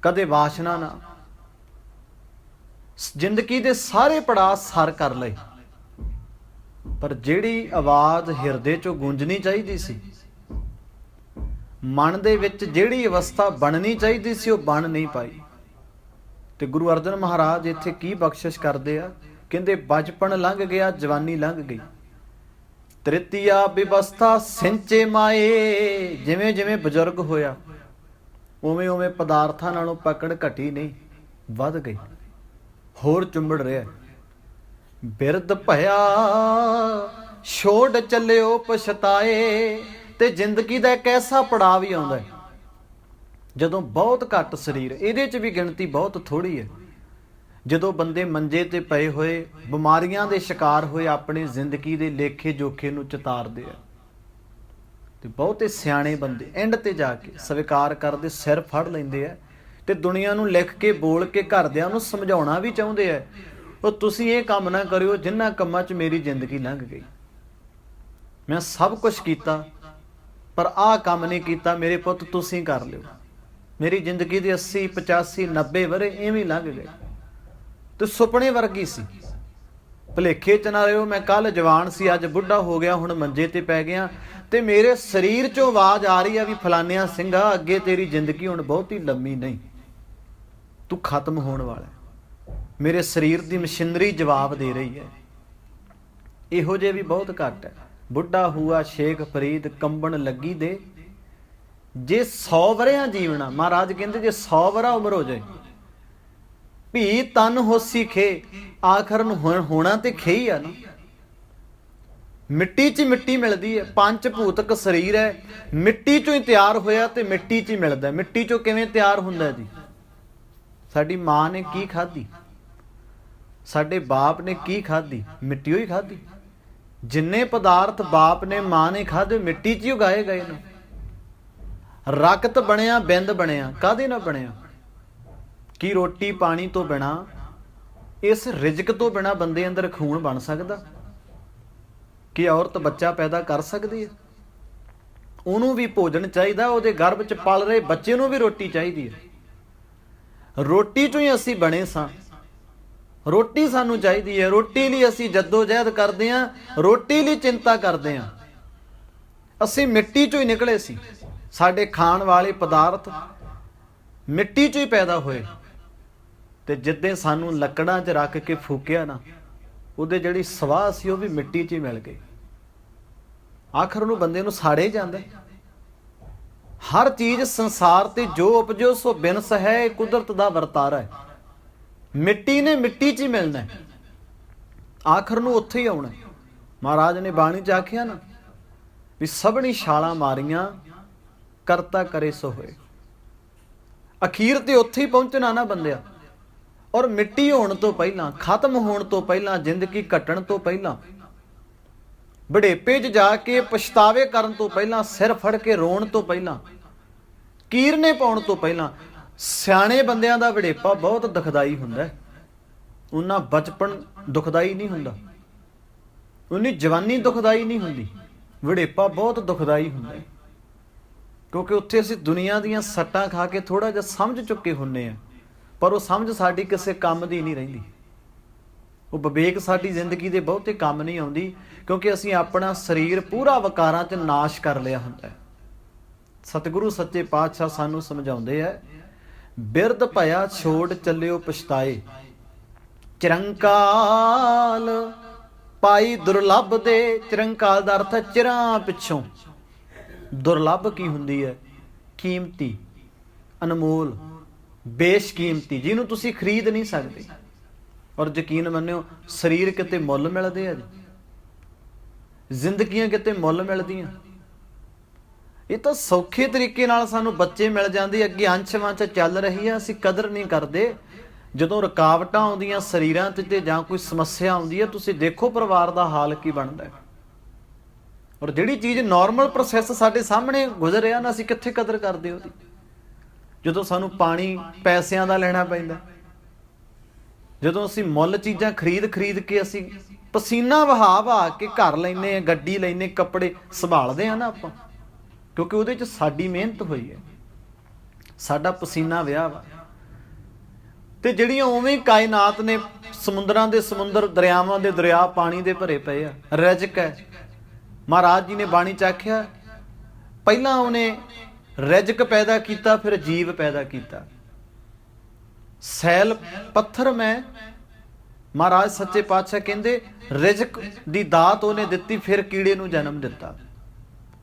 A: ਕਦੇ ਵਾਸ਼ਨਾ ਨਾਲ। ਜ਼ਿੰਦਗੀ ਦੇ ਸਾਰੇ ਪੜਾਅ ਸਰ ਕਰ ਲਏ, ਪਰ ਜਿਹੜੀ ਆਵਾਜ਼ ਹਿਰਦੇ ਚੋਂ ਗੂੰਜਣੀ ਚਾਹੀਦੀ ਸੀ, ਮਨ ਦੇ ਵਿੱਚ ਜਿਹੜੀ ਅਵਸਥਾ ਬਣਨੀ ਚਾਹੀਦੀ ਸੀ, ਉਹ ਬਣ ਨਹੀਂ ਪਾਈ। ਤੇ ਗੁਰੂ ਅਰਜਨ ਮਹਾਰਾਜ ਇੱਥੇ ਕੀ ਬਖਸ਼ਿਸ਼ ਕਰਦੇ ਆ, ਕਹਿੰਦੇ ਬਚਪਨ ਲੰਘ ਗਿਆ, ਜਵਾਨੀ ਲੰਘ ਗਈ। ਤ੍ਰਿਤੀਆ ਵਿਵਸਥਾ ਸਿੰਚੇ ਮਾਏ। ਜਿਵੇਂ ਜਿਵੇਂ ਬਜ਼ੁਰਗ ਹੋਇਆ ਉਵੇਂ ਉਵੇਂ ਪਦਾਰਥਾਂ ਨਾਲੋਂ ਪਕੜ ਘਟੀ ਨਹੀਂ, ਵੱਧ ਗਈ, ਹੋਰ ਚੁੰਬੜ ਰਿਹਾ। ਬਿਰਧ ਭਇਆ ਛੋੜ ਚੱਲਿਓ ਪਛਤਾਏ। ਤੇ ਜ਼ਿੰਦਗੀ ਦਾ ਇੱਕ ਐਸਾ ਪੜਾਅ ਵੀ ਆਉਂਦਾ ਹੈ ਜਦੋਂ ਬਹੁਤ ਘੱਟ ਸਰੀਰ, ਇਹਦੇ 'ਚ ਵੀ ਗਿਣਤੀ ਬਹੁਤ ਥੋੜ੍ਹੀ ਹੈ, ਜਦੋਂ ਬੰਦੇ ਮੰਜੇ ਤੇ ਪਏ ਹੋਏ, ਬਿਮਾਰੀਆਂ ਦੇ ਸ਼ਿਕਾਰ ਹੋਏ, ਆਪਣੀ ਜ਼ਿੰਦਗੀ ਦੇ ਲੇਖੇ ਜੋਖੇ ਨੂੰ ਚਿਤਾਰਦੇ ਆ। ਤੇ ਬਹੁਤੇ ਸਿਆਣੇ ਬੰਦੇ ਐਂਡ ਤੇ ਜਾ ਕੇ ਸਵੀਕਾਰ ਕਰਦੇ, ਸਿਰ ਫੜ ਲੈਂਦੇ ਆ ਤੇ ਦੁਨੀਆ ਨੂੰ ਲਿਖ ਕੇ ਬੋਲ ਕੇ ਘਰਦਿਆਂ ਨੂੰ ਸਮਝਾਉਣਾ ਵੀ ਚਾਹੁੰਦੇ ਆ, ਉਹ ਤੁਸੀਂ ਇਹ ਕੰਮ ਨਾ ਕਰਿਓ ਜਿਨ੍ਹਾਂ ਕੰਮਾਂ 'ਚ ਮੇਰੀ ਜ਼ਿੰਦਗੀ ਲੰਘ ਗਈ। ਮੈਂ ਸਭ ਕੁਛ ਕੀਤਾ ਪਰ ਆਹ ਕੰਮ ਨਹੀਂ ਕੀਤਾ, ਮੇਰੇ ਪੁੱਤ ਤੁਸੀਂ ਕਰ ਲਿਓ। ਮੇਰੀ ਜ਼ਿੰਦਗੀ ਦੇ 80, 85, 90 ਵਰੇ ਇਵੇਂ ਲੰਘ ਗਏ ਤੇ ਸੁਪਨੇ ਵਰਗੀ ਸੀ। ਭੁਲੇਖੇ 'ਚ ਨਾ ਰਿਓ, ਮੈਂ ਕੱਲ ਜਵਾਨ ਸੀ, ਅੱਜ ਬੁੱਢਾ ਹੋ ਗਿਆ, ਹੁਣ ਮੰਜੇ ਤੇ ਪੈ ਗਿਆ ਤੇ ਮੇਰੇ ਸਰੀਰ 'ਚੋਂ ਆਵਾਜ਼ ਆ ਰਹੀ ਆ ਵੀ ਫਲਾਨਿਆਂ ਸਿੰਘਾ, ਅੱਗੇ ਤੇਰੀ ਜ਼ਿੰਦਗੀ ਹੁਣ ਬਹੁਤੀ ਲੰਮੀ ਨਹੀਂ, ਤੂੰ ਖਤਮ ਹੋਣ ਵਾਲਾ। ਮੇਰੇ ਸਰੀਰ ਦੀ ਮਸ਼ੀਨਰੀ ਜਵਾਬ ਦੇ ਰਹੀ ਹੈ। ਇਹੋ ਜਿਹੇ ਵੀ ਬਹੁਤ ਘੱਟ ਹੈ। ਬੁੱਢਾ ਹੁਆ ਸ਼ੇਖ ਫਰੀਦ, ਕੰਬਣ ਲੱਗੀ ਦੇ ਜੇ 100 ਵਰਿਆਂ ਜੀਵਣਾ, ਮਹਾਰਾਜ ਕਹਿੰਦੇ ਜੇ 100 ਵਰਾ ਉਮਰ ਹੋ ਜਾਏ, ਭੀ ਤਨ ਹੋਸੀ ਖੇ, ਆਖਰ ਨੂੰ ਹੋਣਾ ਤੇ ਖੇ ਹੀ ਆ ਨਾ। ਮਿੱਟੀ 'ਚ ਮਿੱਟੀ ਮਿਲਦੀ ਹੈ, ਪੰਜ ਭੂਤਕ ਸਰੀਰ ਹੈ, ਮਿੱਟੀ 'ਚੋਂ ਹੀ ਤਿਆਰ ਹੋਇਆ ਤੇ ਮਿੱਟੀ 'ਚ ਹੀ ਮਿਲਦਾ। ਮਿੱਟੀ 'ਚੋਂ ਕਿਵੇਂ ਤਿਆਰ ਹੁੰਦਾ ਜੀ? ਸਾਡੀ ਮਾਂ ਨੇ ਕੀ ਖਾਧੀ, ਸਾਡੇ ਬਾਪ ਨੇ ਕੀ ਖਾਧੀ? ਮਿੱਟੀਓ ਹੀ ਖਾਧੀ। ਜਿੰਨੇ ਪਦਾਰਥ ਬਾਪ ਨੇ ਮਾਂ ਨੇ ਖਾਧੇ ਮਿੱਟੀ 'ਚ ਹੀ ਉਗਾਏ ਗਏ ਨੇ। ਰਕਤ ਬਣਿਆ, ਬਿੰਦ ਬਣਿਆ, ਕਾਹਦੇ ਨਾਲ ਬਣਿਆ? ਕੀ ਰੋਟੀ ਪਾਣੀ ਤੋਂ ਬਿਨਾ, ਇਸ ਰਿਜ਼ਕ ਤੋਂ ਬਿਨਾ ਬੰਦੇ ਅੰਦਰ ਖੂਨ ਬਣ ਸਕਦਾ? ਕਿ ਔਰਤ ਬੱਚਾ ਪੈਦਾ ਕਰ ਸਕਦੀ ਹੈ? ਉਹਨੂੰ ਵੀ ਭੋਜਨ ਚਾਹੀਦਾ, ਉਹਦੇ ਗਰਭ 'ਚ ਪਲ ਰਹੇ ਬੱਚੇ ਨੂੰ ਵੀ ਰੋਟੀ ਚਾਹੀਦੀ ਹੈ। ਰੋਟੀ 'ਚੋਂ ਹੀ ਅਸੀਂ ਬਣੇ ਸਾਂ, ਰੋਟੀ ਸਾਨੂੰ ਚਾਹੀਦੀ ਹੈ। ਰੋਟੀ ਲਈ ਅਸੀਂ ਜੱਦੋ ਜਹਿਦ ਕਰਦੇ ਹਾਂ, ਰੋਟੀ ਲਈ ਚਿੰਤਾ ਕਰਦੇ ਹਾਂ। ਅਸੀਂ ਮਿੱਟੀ 'ਚੋਂ ਹੀ ਨਿਕਲੇ ਸੀ, ਸਾਡੇ ਖਾਣ ਵਾਲੇ ਪਦਾਰਥ ਮਿੱਟੀ 'ਚੋਂ ਹੀ ਪੈਦਾ ਹੋਏ। ਤੇ ਜਿੱਦਾਂ ਸਾਨੂੰ ਲੱਕੜਾਂ 'ਚ ਰੱਖ ਕੇ ਫੂਕਿਆ ਨਾ, ਉਹਦੇ ਜਿਹੜੀ ਸਵਾਹ ਸੀ ਉਹ ਵੀ ਮਿੱਟੀ 'ਚ ਹੀ ਮਿਲ ਗਈ। ਆਖਰ ਨੂੰ ਬੰਦੇ ਨੂੰ ਸਾੜੇ ਜਾਂਦਾ। ਹਰ ਚੀਜ਼ ਸੰਸਾਰ ਤੇ ਜੋ ਉਪਜੋ ਸੋ ਬਿਨਸ ਹੈ, ਇਹ ਕੁਦਰਤ ਦਾ ਵਰਤਾਰਾ ਹੈ। ਮਿੱਟੀ ਨੇ ਮਿੱਟੀ 'ਚ ਹੀ ਮਿਲਣਾ, ਆਖਰ ਨੂੰ ਉੱਥੇ ਹੀ ਆਉਣਾ। ਮਹਾਰਾਜ ਨੇ ਬਾਣੀ 'ਚ ਆਖਿਆ ਨਾ ਵੀ ਸਭਨੀ ਛਾਲਾਂ ਮਾਰੀਆਂ, ਕਰਤਾ ਕਰੇ ਸੋ ਹੋਏ। ਅਖੀਰ ਤੇ ਉੱਥੇ ਹੀ ਪਹੁੰਚਣਾ ਨਾ ਬੰਦਿਆ। ਔਰ ਮਿੱਟੀ ਹੋਣ ਤੋਂ ਪਹਿਲਾਂ, ਖਤਮ ਹੋਣ ਤੋਂ ਪਹਿਲਾਂ, ਜ਼ਿੰਦਗੀ ਘਟਣ ਤੋਂ ਪਹਿਲਾਂ, ਬੁਢੇਪੇ 'ਚ ਜਾ ਕੇ ਪਛਤਾਵੇ ਕਰਨ ਤੋਂ ਪਹਿਲਾਂ, ਸਿਰ ਫੜ ਕੇ ਰੋਣ ਤੋਂ ਪਹਿਲਾਂ, ਕੀਰਨੇ ਪਾਉਣ ਤੋਂ ਪਹਿਲਾਂ, ਸਿਆਣੇ ਬੰਦਿਆਂ ਦਾ ਬੁਢੇਪਾ ਬਹੁਤ ਦੁਖਦਾਈ ਹੁੰਦਾ। ਉਹਨਾਂ ਬਚਪਨ ਦੁਖਦਾਈ ਨਹੀਂ ਹੁੰਦਾ, ਉਨੀ ਜਵਾਨੀ ਦੁਖਦਾਈ ਨਹੀਂ ਹੁੰਦੀ, ਬੁਢੇਪਾ ਬਹੁਤ ਦੁਖਦਾਈ ਹੁੰਦਾ। ਕਿਉਂਕਿ ਉੱਥੇ ਅਸੀਂ ਦੁਨੀਆ ਦੀਆਂ ਸੱਟਾਂ ਖਾ ਕੇ ਥੋੜ੍ਹਾ ਜਿਹਾ ਸਮਝ ਚੁੱਕੇ ਹੁੰਦੇ ਹਾਂ, ਪਰ ਉਹ ਸਮਝ ਸਾਡੀ ਕਿਸੇ ਕੰਮ ਦੀ ਨਹੀਂ ਰਹਿੰਦੀ। ਉਹ ਵਿਵੇਕ ਸਾਡੀ ਜ਼ਿੰਦਗੀ ਦੇ ਬਹੁਤੇ ਕੰਮ ਨਹੀਂ ਆਉਂਦੀ, ਕਿਉਂਕਿ ਅਸੀਂ ਆਪਣਾ ਸਰੀਰ ਪੂਰਾ ਵਿਕਾਰਾਂ 'ਚ ਨਾਸ਼ ਕਰ ਲਿਆ ਹੁੰਦਾ। ਸਤਿਗੁਰੂ ਸੱਚੇ ਪਾਤਸ਼ਾਹ ਸਾਨੂੰ ਸਮਝਾਉਂਦੇ ਹੈ, ਬਿਰਧ ਭਇਆ ਛੋੜ ਚੱਲਿਓ ਪਛਤਾਏ, ਚਿਰੰਕਾਲ ਪਾਈ ਦੁਰਲੱਭ ਦੇ। ਚਿਰੰਕਾਲ ਦਾ ਅਰਥ ਹੈ ਚਿਰਾਂ ਪਿੱਛੋਂ। ਦੁਰਲੱਭ ਕੀ ਹੁੰਦੀ ਹੈ? ਕੀਮਤੀ, ਅਨਮੋਲ, ਬੇਸ਼ਕੀਮਤੀ, ਜਿਹਨੂੰ ਤੁਸੀਂ ਖਰੀਦ ਨਹੀਂ ਸਕਦੇ। ਔਰ ਯਕੀਨ ਮੰਨਿਓ, ਸਰੀਰ ਕਿਤੇ ਮੁੱਲ ਮਿਲਦੇ ਆ ਜੀ, ਜ਼ਿੰਦਗੀਆਂ ਕਿਤੇ ਮੁੱਲ ਮਿਲਦੀਆਂ। ਇਹ ਤਾਂ ਸੌਖੇ ਤਰੀਕੇ ਨਾਲ ਸਾਨੂੰ ਬੱਚੇ ਮਿਲ ਜਾਂਦੇ, ਅੱਗੇ ਅੰਸ਼ ਵੰਸ਼ ਚੱਲ ਰਹੀ ਆ, ਅਸੀਂ ਕਦਰ ਨਹੀਂ ਕਰਦੇ। ਜਦੋਂ ਰੁਕਾਵਟਾਂ ਆਉਂਦੀਆਂ ਸਰੀਰਾਂ 'ਤੇ ਤੇ ਜਾਂ ਕੋਈ ਸਮੱਸਿਆ ਆਉਂਦੀ ਹੈ, ਤੁਸੀਂ ਦੇਖੋ ਪਰਿਵਾਰ ਦਾ ਹਾਲ ਕੀ ਬਣਦਾ। ਔਰ ਜਿਹੜੀ ਚੀਜ਼ ਨੋਰਮਲ ਪ੍ਰੋਸੈਸ ਸਾਡੇ ਸਾਹਮਣੇ ਗੁਜ਼ਰ ਰਿਹਾ ਨਾ, ਅਸੀਂ ਕਿੱਥੇ ਕਦਰ ਕਰਦੇ ਉਹਦੀ। ਜਦੋਂ ਸਾਨੂੰ ਪਾਣੀ ਪੈਸਿਆਂ ਦਾ ਲੈਣਾ ਪੈਂਦਾ, ਜਦੋਂ ਅਸੀਂ ਮੁੱਲ ਚੀਜ਼ਾਂ ਖਰੀਦ ਕੇ ਅਸੀਂ ਪਸੀਨਾ ਵਹਾ ਕੇ ਘਰ ਲੈਂਦੇ ਹਾਂ, ਗੱਡੀ ਲੈਂਦੇ, ਕੱਪੜੇ ਸੰਭਾਲਦੇ ਹਾਂ ਨਾ ਆਪਾਂ, ਕਿਉਂਕਿ ਉਹਦੇ 'ਚ ਸਾਡੀ ਮਿਹਨਤ ਹੋਈ ਹੈ, ਸਾਡਾ ਪਸੀਨਾ ਵਹਿਆ ਵਾ। ਤੇ ਜਿਹੜੀਆਂ ਉਵੇਂ ਕਾਇਨਾਤ ਨੇ, ਸਮੁੰਦਰਾਂ ਦੇ ਸਮੁੰਦਰ, ਦਰਿਆਵਾਂ ਦੇ ਦਰਿਆ ਪਾਣੀ ਦੇ ਭਰੇ ਪਏ ਆ, ਰਿਜ਼ਕ ਹੈ। ਮਹਾਰਾਜ ਜੀ ਨੇ ਬਾਣੀ 'ਚ ਆਖਿਆ, ਪਹਿਲਾਂ ਉਹਨੇ ਰਿਜ਼ਕ ਪੈਦਾ ਕੀਤਾ, ਫਿਰ ਜੀਵ ਪੈਦਾ ਕੀਤਾ। ਸੈਲ ਪੱਥਰ ਮੈਂ, ਮਹਾਰਾਜ ਸੱਚੇ ਪਾਤਸ਼ਾਹ ਕਹਿੰਦੇ ਰਿਜ਼ਕ ਦੀ ਦਾਤ ਉਹਨੇ ਦਿੱਤੀ, ਫਿਰ ਕੀੜੇ ਨੂੰ ਜਨਮ ਦਿੱਤਾ।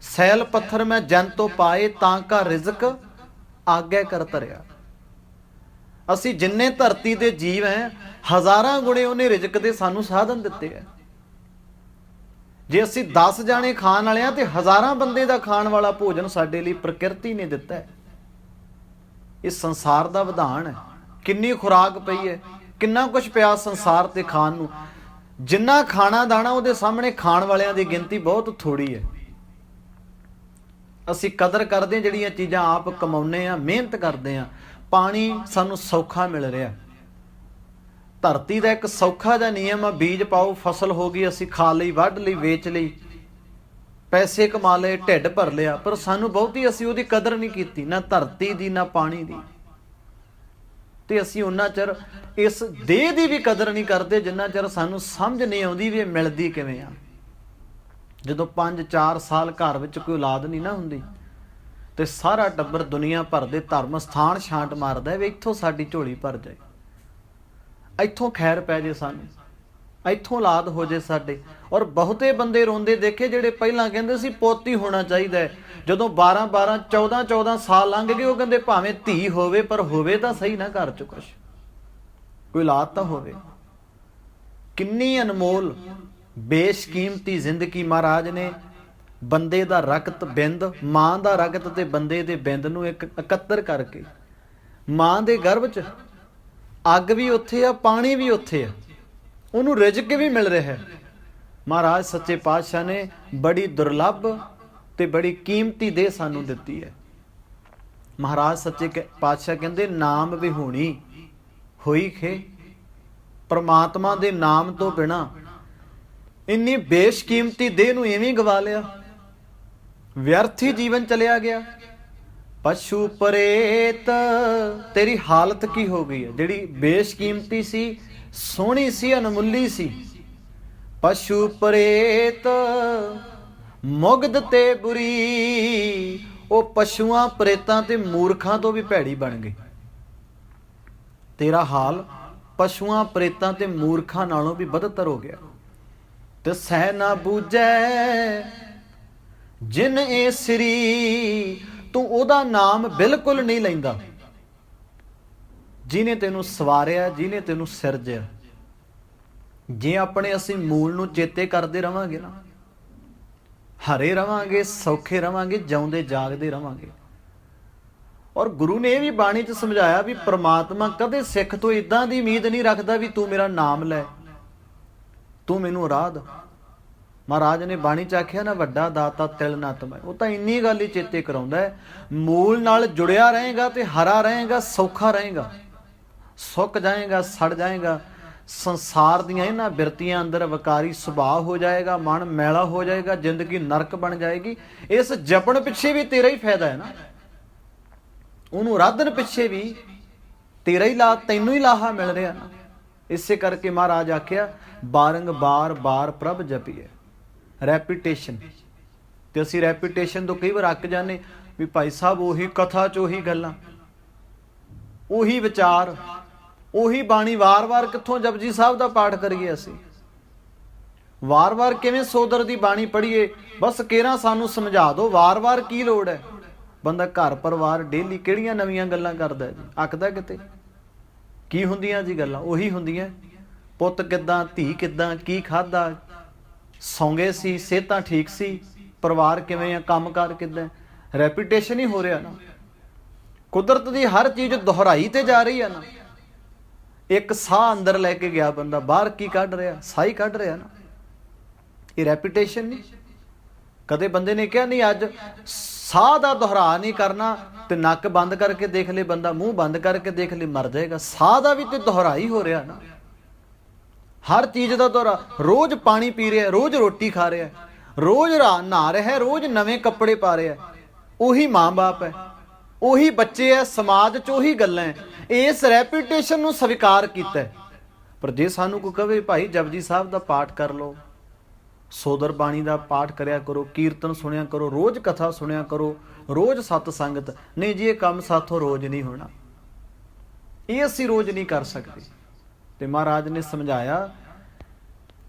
A: ਸੈਲ ਪੱਥਰ ਮੈਂ ਜਨ ਤੋਂ ਪਾਏ, ਤਾਂ ਕਾ ਰਿਜ਼ਕ ਆਗੇ ਕਰ ਧਰਿਆ। ਅਸੀਂ ਜਿੰਨੇ ਧਰਤੀ ਦੇ ਜੀਵ ਹੈ, ਹਜ਼ਾਰਾਂ ਗੁਣੇ ਉਹਨੇ ਰਿਜ਼ਕ ਦੇ ਸਾਨੂੰ ਸਾਧਨ ਦਿੱਤੇ ਹੈ। ਜੇ ਅਸੀਂ 10 ਜਾਣੇ ਖਾਣ ਵਾਲੇ ਆ, ਤੇ ਹਜ਼ਾਰਾਂ ਬੰਦੇ ਦਾ ਖਾਣ ਵਾਲਾ ਭੋਜਨ ਸਾਡੇ ਲਈ ਪ੍ਰਕਿਰਤੀ ਨੇ ਦਿੱਤਾ ਹੈ। ਇਹ ਸੰਸਾਰ ਦਾ ਵਿਧਾਨ ਹੈ। ਕਿੰਨੀ ਖੁਰਾਕ ਪਈ ਹੈ, ਕਿੰਨਾ ਕੁਝ ਪਿਆ ਸੰਸਾਰ ਤੇ ਖਾਣ ਨੂੰ। ਜਿੰਨਾ ਖਾਣਾ ਦਾਣਾ, ਉਹਦੇ ਸਾਹਮਣੇ ਖਾਣ ਵਾਲਿਆਂ ਦੀ ਗਿਣਤੀ ਬਹੁਤ ਥੋੜੀ ਹੈ। ਅਸੀਂ ਕਦਰ ਕਰਦੇ ਹਾਂ ਜਿਹੜੀਆਂ ਚੀਜ਼ਾਂ ਆਪ ਕਮਾਉਂਦੇ ਹਾਂ, ਮਿਹਨਤ ਕਰਦੇ ਹਾਂ। ਪਾਣੀ ਸਾਨੂੰ ਸੌਖਾ ਮਿਲ ਰਿਹਾ। ਧਰਤੀ ਦਾ ਇੱਕ ਸੌਖਾ ਜਿਹਾ ਨਿਯਮ ਆ, ਬੀਜ ਪਾਓ, ਫਸਲ ਹੋ ਗਈ, ਅਸੀਂ ਖਾ ਲਈ, ਵੱਢ ਲਈ, ਵੇਚ ਲਈ, ਪੈਸੇ ਕਮਾ ਲਏ, ਢਿੱਡ ਭਰ ਲਿਆ। ਪਰ ਸਾਨੂੰ ਬਹੁਤੀ ਅਸੀਂ ਉਹਦੀ ਕਦਰ ਨਹੀਂ ਕੀਤੀ, ਨਾ ਧਰਤੀ ਦੀ ਨਾ ਪਾਣੀ ਦੀ। ਤੇ ਅਸੀਂ ਉਹਨਾਂ ਚਿਰ ਇਸ ਦੇਹ ਦੀ ਵੀ ਕਦਰ ਨਹੀਂ ਕਰਦੇ ਜਿੰਨਾ ਚਿਰ ਸਾਨੂੰ ਸਮਝ ਨਹੀਂ ਆਉਂਦੀ ਵੀ ਇਹ ਮਿਲਦੀ ਕਿਵੇਂ ਆ। ਜਦੋਂ 5-4 ਸਾਲ ਘਰ ਵਿੱਚ ਕੋਈ ਔਲਾਦ ਨਹੀਂ ਨਾ ਹੁੰਦੀ, ਤੇ ਸਾਰਾ ਟੱਬਰ ਦੁਨੀਆ ਭਰ ਦੇ ਧਰਮ ਸਥਾਨ ਛਾਂਟ ਮਾਰਦਾ ਵੀ ਇੱਥੋਂ ਸਾਡੀ ਝੋਲੀ ਭਰ ਜਾਏ, ਇੱਥੋਂ ਖੈਰ ਪੈ ਜੇ ਸਾਨੂੰ। ਇੱਥੋਂ ਔਲਾਦ ਹੋ ਜੇ ਸਾਡੇ। ਔਰ ਬਹੁਤੇ ਬੰਦੇ ਰੋਂਦੇ ਦੇਖੇ ਜਿਹੜੇ ਪਹਿਲਾਂ ਕਹਿੰਦੇ ਸੀ ਪੁੱਤ ਹੀ ਹੋਣਾ ਚਾਹੀਦਾ ਹੈ, ਜਦੋਂ 12-12 14-14 ਸਾਲ ਲੰਘ ਗਏ ਉਹ ਕਹਿੰਦੇ ਭਾਵੇਂ ਧੀ ਹੋਵੇ ਪਰ ਹੋਵੇ ਤਾਂ ਸਹੀ ਨਾ ਘਰ ਚ ਕੁਛ, ਕੋਈ ਔਲਾਦ ਤਾਂ ਹੋਵੇ। ਕਿੰਨੀ ਅਨਮੋਲ ਬੇਸ਼ਕੀਮਤੀ ਜ਼ਿੰਦਗੀ ਮਹਾਰਾਜ ਨੇ ਬੰਦੇ ਦਾ ਰਕਤ ਬਿੰਦ, ਮਾਂ ਦਾ ਰਕਤ ਤੇ ਬੰਦੇ ਦੇ ਬਿੰਦ ਨੂੰ ਇੱਕ ਇਕੱਤਰ ਕਰਕੇ, ਮਾਂ ਦੇ ਗਰਭ ਚ ਅੱਗ ਵੀ ਉੱਥੇ ਆ, ਪਾਣੀ ਵੀ ਉੱਥੇ ਆ, ਉਹਨੂੰ ਰਿਜ਼ਕ ਵੀ ਮਿਲ ਰਿਹਾ ਹੈ। ਮਹਾਰਾਜ ਸੱਚੇ ਪਾਤਸ਼ਾਹ ਨੇ ਬੜੀ ਦੁਰਲੱਭ ਤੇ ਬੜੀ ਕੀਮਤੀ ਦੇਹ ਸਾਨੂੰ ਦਿੱਤੀ ਹੈ। ਮਹਾਰਾਜ ਸੱਚੇ ਪਾਤਸ਼ਾਹ ਕਹਿੰਦੇ ਨਾਮ ਵਿਹੂਣੀ ਹੋਈ ਖੇ। ਪਰਮਾਤਮਾ ਦੇ ਨਾਮ ਤੋਂ ਬਿਨਾ ਇੰਨੀ ਬੇਸ਼ਕੀਮਤੀ ਦੇਹ ਨੂੰ ਐਵੇਂ ਗਵਾ ਲਿਆ, ਵਿਅਰਥੀ ਜੀਵਨ ਚਲਿਆ ਗਿਆ। ਪਸ਼ੂ ਪ੍ਰੇਤ ਤੇਰੀ ਹਾਲਤ ਕੀ ਹੋ ਗਈ ਹੈ, ਜਿਹੜੀ ਬੇਸ਼ਕੀਮਤੀ ਸੀ, ਸੋਹਣੀ ਸੀ, ਅਨਮੁੱਲੀ ਸੀ। ਪਸ਼ੂ ਪ੍ਰੇਤ ਮੁਗਧ ਤੇ ਬੁਰੀ, ਉਹ ਪਸ਼ੂਆਂ ਪ੍ਰੇਤਾਂ ਤੇ ਮੂਰਖਾਂ ਤੋਂ ਵੀ ਭੈੜੀ ਬਣ ਗਈ। ਤੇਰਾ ਹਾਲ ਪਸ਼ੂਆਂ ਪ੍ਰੇਤਾਂ ਤੇ ਮੂਰਖਾਂ ਨਾਲੋਂ ਵੀ ਬਦਤਰ ਹੋ ਗਿਆ। ਤੇ ਸਹਿ ਨਾ ਬੂਝੈ ਜਿਨ ਇਹ ਸ੍ਰੀ, ਤੂੰ ਉਹਦਾ ਨਾਮ ਬਿਲਕੁਲ ਨਹੀਂ ਲੈਂਦਾ ਜਿਹਨੇ ਤੈਨੂੰ ਸਵਾਰਿਆ, ਜਿਹਨੇ ਤੈਨੂੰ ਸਿਰਜਿਆ। ਜੇ ਆਪਣੇ ਅਸੀਂ ਮੂਲ ਨੂੰ ਚੇਤੇ ਕਰਦੇ ਰਵਾਂਗੇ ਨਾ, ਹਰੇ ਰਵਾਂਗੇ, ਸੌਖੇ ਰਵਾਂਗੇ, ਜਿਉਂਦੇ ਜਾਗਦੇ ਰਵਾਂਗੇ। ਔਰ ਗੁਰੂ ਨੇ ਇਹ ਵੀ ਬਾਣੀ 'ਚ ਸਮਝਾਇਆ ਵੀ ਪ੍ਰਮਾਤਮਾ ਕਦੇ ਸਿੱਖ ਤੋਂ ਇਦਾਂ ਦੀ ਉਮੀਦ ਨਹੀਂ ਰੱਖਦਾ ਵੀ ਤੂੰ ਮੇਰਾ ਨਾਮ ਲੈ, ਤੂੰ ਮੈਨੂੰ ਅਰਾਧ। ਮਹਾਰਾਜ ਨੇ ਬਾਣੀ 'ਚ ਆਖਿਆ ਨਾ, ਵੱਡਾ ਦਾਤਾ ਤਿਲ ਨਾ ਤਮੈ। ਉਹ ਤਾਂ ਇੰਨੀ ਗੱਲ ਹੀ ਚੇਤੇ ਕਰਾਉਂਦਾ ਹੈ, ਮੂਲ ਨਾਲ ਜੁੜਿਆ ਰਹੇਗਾ ਤੇ ਹਰਾ ਰਹੇਗਾ, ਸੌਖਾ ਰਹੇਗਾ। ਸੁੱਕ ਜਾਏਗਾ, ਸੜ ਜਾਏਗਾ, ਸੰਸਾਰ ਦੀਆਂ ਇਹਨਾਂ ਬਿਰਤੀਆਂ ਅੰਦਰ ਵਿਕਾਰੀ ਸੁਭਾਅ ਹੋ ਜਾਏਗਾ, ਮਨ ਮੈਲਾ ਹੋ ਜਾਏਗਾ, ਜ਼ਿੰਦਗੀ ਨਰਕ ਬਣ ਜਾਏਗੀ। ਇਸ ਜਪਣ ਪਿੱਛੇ ਵੀ ਤੇਰਾ ਹੀ ਫਾਇਦਾ ਹੈ ਨਾ, ਉਹਨੂੰ ਆਰਾਧਨ ਪਿੱਛੇ ਵੀ ਤੇਰਾ ਹੀ ਤੈਨੂੰ ਹੀ ਲਾਹਾ ਮਿਲ ਰਿਹਾ ਨਾ। ਇਸੇ ਕਰਕੇ ਮਹਾਰਾਜ ਆਖਿਆ ਬਾਰ ਪ੍ਰਭ ਜਪੀਏ। ਰੈਪੀਟੇਸ਼ਨ, ਤੇ ਅਸੀਂ ਰੈਪੀਟੇਸ਼ਨ ਤੋਂ ਕਈ ਵਾਰ ਅੱਕ ਜਾਂਦੇ ਵੀ ਭਾਈ ਸਾਹਿਬ ਉਹੀ ਕਥਾ 'ਚ ਉਹੀ ਗੱਲਾਂ, ਉਹੀ ਵਿਚਾਰ, ਉਹੀ ਬਾਣੀ, ਵਾਰ-ਵਾਰ ਕਿੱਥੋਂ ਜਪਜੀ ਸਾਹਿਬ ਦਾ ਪਾਠ ਕਰੀਏ ਅਸੀਂ? ਵਾਰ-ਵਾਰ ਕਿਵੇਂ ਸੋਦਰ ਦੀ ਬਾਣੀ ਪੜ੍ਹੀਏ? ਬਸ ਕੇਰਾਂ ਸਾਨੂੰ ਸਮਝਾ ਦਿਓ, ਵਾਰ-ਵਾਰ ਕੀ ਲੋੜ ਹੈ? ਬੰਦਾ ਘਰ ਪਰਿਵਾਰ ਡੇਲੀ ਕਿਹੜੀਆਂ ਨਵੀਆਂ ਗੱਲਾਂ ਕਰਦਾ ਜੀ, ਅੱਕਦਾ ਕਿਤੇ? ਕੀ ਹੁੰਦੀਆਂ ਜੀ ਗੱਲਾਂ? ਉਹੀ ਹੁੰਦੀਆਂ, ਪੁੱਤ ਕਿੱਦਾਂ, ਧੀ ਕਿੱਦਾਂ, ਕੀ ਖਾਧਾ, ਸੌਂਗੇ ਸੀ, ਸਿਹਤਾਂ ਠੀਕ ਸੀ, ਪਰਿਵਾਰ ਕਿਵੇਂ ਆ, ਕੰਮਕਾਰ ਕਿੱਦਾਂ? ਰੈਪੀਟੇਸ਼ਨ ਹੀ ਹੋ ਰਿਹਾ ਨਾ। ਕੁਦਰਤ ਦੀ ਹਰ ਚੀਜ਼ ਦੁਹਰਾਈ ਤੇ ਜਾ ਰਹੀ ਹੈ ਨਾ। ਇੱਕ ਸਾਹ ਅੰਦਰ ਲੈ ਕੇ ਗਿਆ ਬੰਦਾ, ਬਾਹਰ ਕੀ ਕੱਢ ਰਿਹਾ? ਸਾਹ ਹੀ ਕੱਢ ਰਿਹਾ ਨਾ। ਇਹ ਰੈਪੀਟੇਸ਼ਨ ਨਹੀਂ। ਕਦੇ ਬੰਦੇ ਨੇ ਕਿਹਾ ਨਹੀਂ ਅੱਜ ਸਾਹ ਦਾ ਦੁਹਰਾ ਨਹੀਂ ਕਰਨਾ, ਤੇ ਨੱਕ ਬੰਦ ਕਰਕੇ ਦੇਖ ਲੈ ਬੰਦਾ, ਮੂੰਹ ਬੰਦ ਕਰਕੇ ਦੇਖ ਲੈ, ਮਰ ਜਾਏਗਾ। ਸਾਹ ਦਾ ਵੀ ਤੇ ਦੁਹਰਾ ਹੀ ਹੋ ਰਿਹਾ ਨਾ। ਹਰ ਚੀਜ਼ ਦਾ ਦੁਹਰਾ। ਰੋਜ਼ ਪਾਣੀ ਪੀ ਰਿਹਾ, ਰੋਜ਼ ਰੋਟੀ ਖਾ ਰਿਹਾ, ਰੋਜ਼ ਨਹਾ ਰਿਹਾ, ਰੋਜ਼ ਨਵੇਂ ਕੱਪੜੇ ਪਾ ਰਿਹਾ। ਉਹੀ ਮਾਂ ਬਾਪ ਹੈ, ਉਹੀ ਬੱਚੇ ਹੈ, ਸਮਾਜ 'ਚ ਉਹੀ ਗੱਲਾਂ ਹੈ। ਇਸ ਰੈਪੂਟੇਸ਼ਨ ਨੂੰ ਸਵੀਕਾਰ ਕੀਤਾ। ਪਰ ਜੇ ਸਾਨੂੰ ਕੋਈ ਕਹੇ ਭਾਈ ਜਪਜੀ ਸਾਹਿਬ ਦਾ ਪਾਠ ਕਰ ਲਓ, ਸੋਦਰ ਬਾਣੀ ਦਾ ਪਾਠ ਕਰਿਆ ਕਰੋ, ਕੀਰਤਨ ਸੁਣਿਆ ਕਰੋ, ਰੋਜ਼ ਕਥਾ ਸੁਣਿਆ ਕਰੋ, ਰੋਜ਼ ਸਤ ਸੰਗਤ, ਨਹੀਂ ਜੀ ਇਹ ਕੰਮ ਸਾਥੋਂ ਰੋਜ਼ ਨਹੀਂ ਹੋਣਾ, ਇਹ ਅਸੀਂ ਰੋਜ਼ ਨਹੀਂ ਕਰ ਸਕਦੇ। ਤੇ ਮਹਾਰਾਜ ਨੇ ਸਮਝਾਇਆ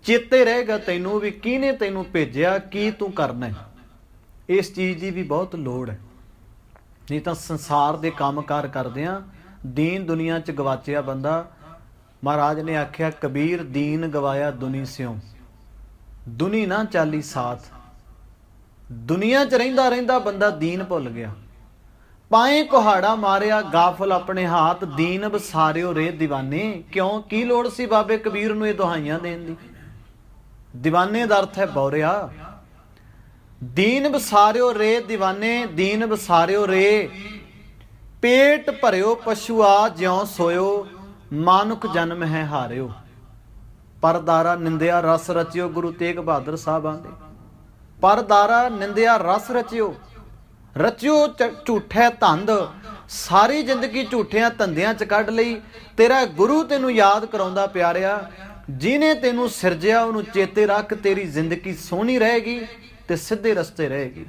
A: ਚੇਤੇ ਰਹੇਗਾ ਤੈਨੂੰ ਵੀ ਕਿਹਨੇ ਤੈਨੂੰ ਭੇਜਿਆ, ਕੀ ਤੂੰ ਕਰਨਾ ਹੈ। ਇਸ ਚੀਜ਼ ਦੀ ਵੀ ਬਹੁਤ ਲੋੜ ਹੈ। ਨਹੀਂ ਤਾਂ ਸੰਸਾਰ ਦੇ ਕੰਮਕਾਰ ਕਰਦਿਆਂ ਦੀਨ ਦੁਨੀਆ 'ਚ ਗਵਾਚਿਆ ਬੰਦਾ। ਮਹਾਰਾਜ ਨੇ ਆਖਿਆ ਕਬੀਰ ਦੀਨ ਗਵਾਇਆ ਦੁਨੀ ਸਿਉ, ਦੁਨੀ ਨਾ ਚਾਲੀ ਸਾਥ। ਦੁਨੀਆ 'ਚ ਰਹਿੰਦਾ ਰਹਿੰਦਾ ਬੰਦਾ ਦੀਨ ਭੁੱਲ ਗਿਆ। ਪਾਏ ਕੁਹਾੜਾ ਮਾਰਿਆ ਗਾਫਲ ਆਪਣੇ ਹਾਥ, ਦੀਨ ਬਸਾਰਿਓ ਰੇ ਦੀਵਾਨੇ। ਕਿਉਂ? ਕੀ ਲੋੜ ਸੀ ਬਾਬੇ ਕਬੀਰ ਨੂੰ ਇਹ ਦੁਹਾਈਆਂ ਦੇਣ ਦੀ? ਦੀਵਾਨੇ ਦਾ ਅਰਥ ਹੈ ਬੌਰਿਆ। ਦੀਨ ਬਸਾਰਿਓ ਰੇ ਦੀਵਾਨੇ, ਦੀਨ ਬਸਾਰਿਓ ਰੇ। ਪੇਟ ਭਰਿਓ ਪਸ਼ੂਆ ਜਿਉਂ ਸੋਇਓ, ਮਾਨੁਖ ਜਨਮ ਹੈ ਹਾਰਿਓ। ਪਰਦਾਰਾ ਨਿੰਦਿਆ ਰਸ ਰਚਿਓ, ਗੁਰੂ ਤੇਗ ਬਹਾਦਰ ਸਾਹਿਬ ਆਂਦੇ। ਪਰਦਾਰਾ ਨਿੰਦਿਆ ਰਸ ਰਚਿਓ, ਰਚਿਓ ਝੂਠੇ ਧੰਦ। ਸਾਰੀ ਜ਼ਿੰਦਗੀ ਝੂਠਿਆਂ ਧੰਦਿਆਂ 'ਚ ਕੱਢ ਲਈ। ਤੇਰਾ ਗੁਰੂ ਤੈਨੂੰ ਯਾਦ ਕਰਾਉਂਦਾ ਪਿਆਰਿਆ, ਜਿਹਨੇ ਤੈਨੂੰ ਸਿਰਜਿਆ ਉਹਨੂੰ ਚੇਤੇ ਰੱਖ। ਤੇਰੀ ਜ਼ਿੰਦਗੀ ਸੋਹਣੀ ਰਹੇਗੀ ਤੇ ਸਿੱਧੇ ਰਸਤੇ ਰਹੇਗੀ।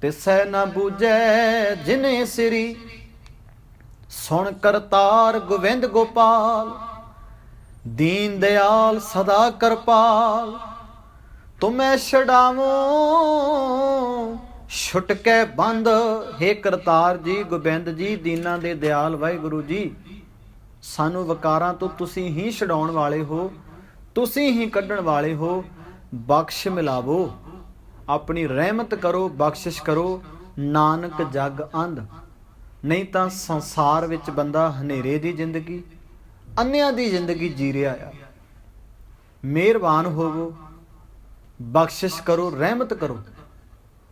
A: ਤੇ ਸਹਿ ਨਾ ਬੂਝੈ ਜਿਨੇ ਸਿਰੀ, ਸੁਣ ਕਰਤਾਰ ਗੋਵਿੰਦ ਗੋਪਾਲ। दीन दयाल सदा कृपाल, तुम्हें छड़ावो छुट के बंद। हे करतार जी, गोबिंद जी, दीना दे दयाल वाहिगुरु जी, सानू वकारां तो तुसी ही छड़ाउण वाले हो, तुसी ही कढ़ण वाले हो। बख्श मिलावो, अपनी रहमत करो, बख्शिश करो, नानक जग अंध। नहीं तो संसार विच बंदा हनेरे दी जिंदगी, अन्नियां दी जिंदगी जी रहा आ। मेहरबान होवो, बख्शिश करो, रहमत करो।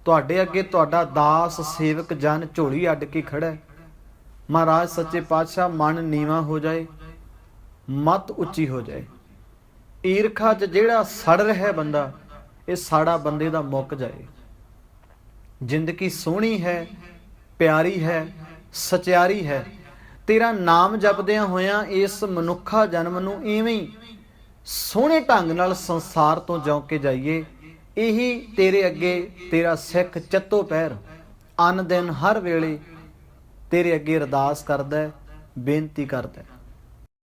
A: तुहाडे अगे तुहाडा दास सेवक जन झोली अड्ड के खड़ा है। महाराज सच्चे पातशाह, मन नीवा हो जाए, मत उच्ची हो जाए। ईरखा च जिहड़ा सड़ रहा है बंदा, ये साड़ा बंदे दा मुक जाए। जिंदगी सोहनी है, प्यारी है, सचियारी है। तेरा नाम जपदियां होयां इस मनुखा जन्म नूं इवें ही सोहणे ढंग नाल संसार तो जिउं के जाइए। यही तेरे अगे तेरा सिख चत्तो पैर अन दिन हर वेले तेरे अगे अरदास करदा है, बेनती करदा है।